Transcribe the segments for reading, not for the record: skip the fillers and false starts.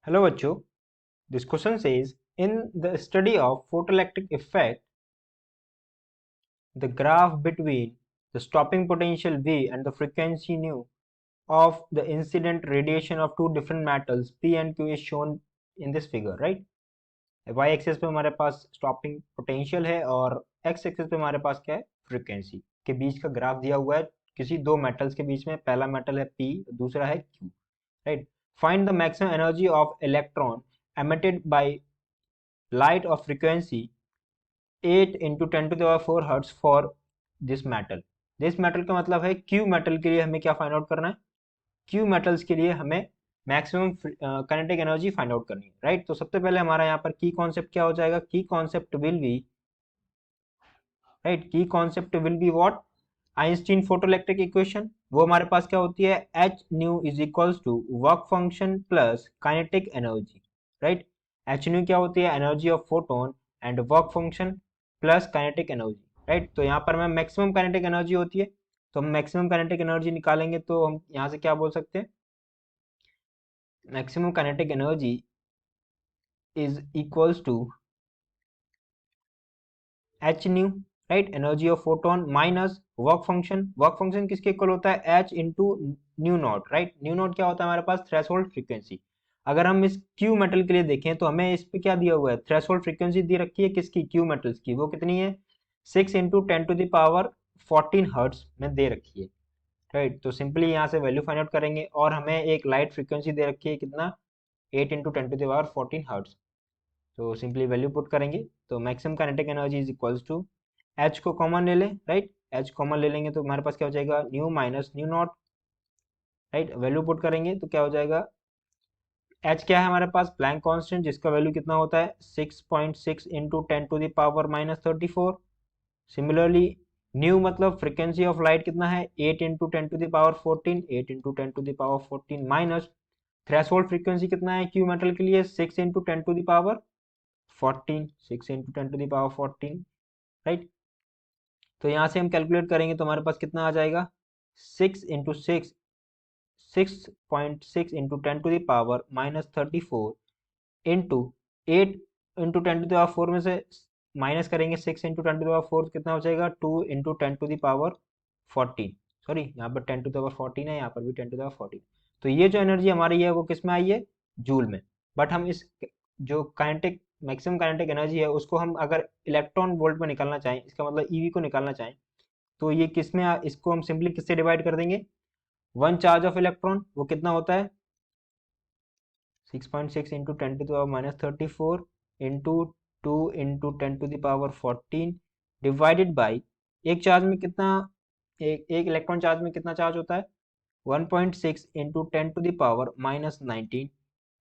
Hello बच्चों, this question says in the study of photoelectric effect the graph between the stopping potential V and the frequency nu of the incident radiation of two different metals P and Q is shown in this figure, right? y axis पे हमारे पास stopping potential है और x axis पे हमारे पास क्या है, frequency के बीच का ग्राफ दिया हुआ है किसी दो मेटल्स के बीच में। पहला मेटल है P, दूसरा है Q, right? Find the maximum energy of electron emitted by light of frequency 8 into 10 to the power 4 hertz for this metal। This metal का मतलब है क्यू मेटल के लिए हमें क्या फाइंड आउट करना है, क्यू मेटल्स के लिए हमें maximum kinetic energy find out करनी है, राइट? तो सबसे पहले हमारा यहाँ पर की कॉन्सेप्ट क्या हो जाएगा, key concept will be, right, key concept will be what, Einstein photoelectric equation. वो हमारे पास क्या होती है, H nu is equals to work function plus kinetic energy, right? H nu क्या होती है, energy of photon and work function plus kinetic energy, right? तो यहाँ पर मैं मैक्सिमम काइनेटिक एनर्जी होती है, तो हम मैक्सिमम काइनेटिक एनर्जी निकालेंगे तो हम यहाँ से क्या बोल सकते हैं, maximum kinetic energy is equals to H nu, right, energy of photon minus work function. Work function किसके इक्वल होता है, H into nu naught, right? Nu naught क्या होता है हमारे पास, थ्रेशोल्ड फ्रीक्वेंसी। अगर हम इस क्यू मेटल के लिए देखें तो हमें इस पे क्या दिया हुआ है, थ्रेशोल्ड फ्रीक्वेंसी दी रखी है किसकी, क्यू मेटल्स की। वो कितनी है, 6 into 10 to the power 14 hertz में दे रखी है, राइट? तो सिंपली यहाँ से वैल्यू फाइंड आउट करेंगे और हमें एक लाइट फ्रीक्वेंसी दे रखी है कितना, 8 into 10 to the power 14 hertz. तो सिंपली वैल्यू पुट करेंगे तो maximum kinetic energy is equals to, H को कॉमन ले लें, राइट? एच कॉमन ले लेंगे तो हमारे पास क्या हो जाएगा, nu minus nu naught, right? Value put करेंगे तो क्या हो जाएगा, एच क्या है हमारे पास, प्लैंक कांस्टेंट, जिसका वैल्यू कितना होता है 6.6 into 10 to the power minus 34। Similarly nu मतलब फ्रीक्वेंसी ऑफ लाइट कितना है, 8 into 10 to the power 14, 8 into 10 to the power 14 minus threshold frequency कितना है क्यू मेटल के लिए, 6 into 10 to the power 14, 6 into 10 to the power 14, right? तो यहाँ से हम कैलकुलेट करेंगे तो हमारे पास कितना आ जाएगा, 6 into 10 to the power minus 34 into 8 into 10 to the power 4 में से माइनस करेंगे 6 इंटू 10 टू द पावर 4, कितना हो जाएगा 2 into 10 to the power 14। Sorry, यहाँ पर 10 टू द पावर 14 है, यहाँ पर भी 10 टू द पावर 14। तो ये जो एनर्जी हमारी है वो किस में आई है, जूल में। बट हम इस जो काइनेटिक मैक्सिमम काइनेटिक एनर्जी है उसको हम अगर इलेक्ट्रॉन वोल्ट में निकालना चाहें, इसका मतलब ईवी को निकालना चाहें, तो ये किस में इसको हम सिंपली किससे डिवाइड कर देंगे, वन चार्ज ऑफ इलेक्ट्रॉन वो कितना होता है 6.6 into 10 to the power minus 34 into 2 into 10 to the power 14 divided by एक चार्ज में कितना, एक इलेक्ट्रॉन चार्ज में कितना चार्ज होता है 1.6 into 10 to the power minus 19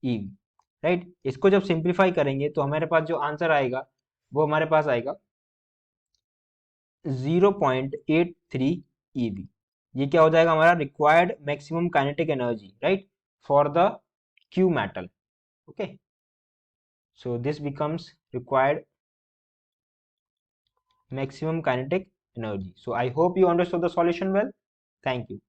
eV, right? इसको जब सिंप्लीफाई करेंगे तो हमारे पास जो आंसर आएगा वो हमारे पास आएगा 0.83 ईवी। ये क्या हो जाएगा हमारा required maximum kinetic energy, right, for the Q metal. Okay, so this becomes required maximum kinetic energy. So I hope you understood the solution well. Thank you.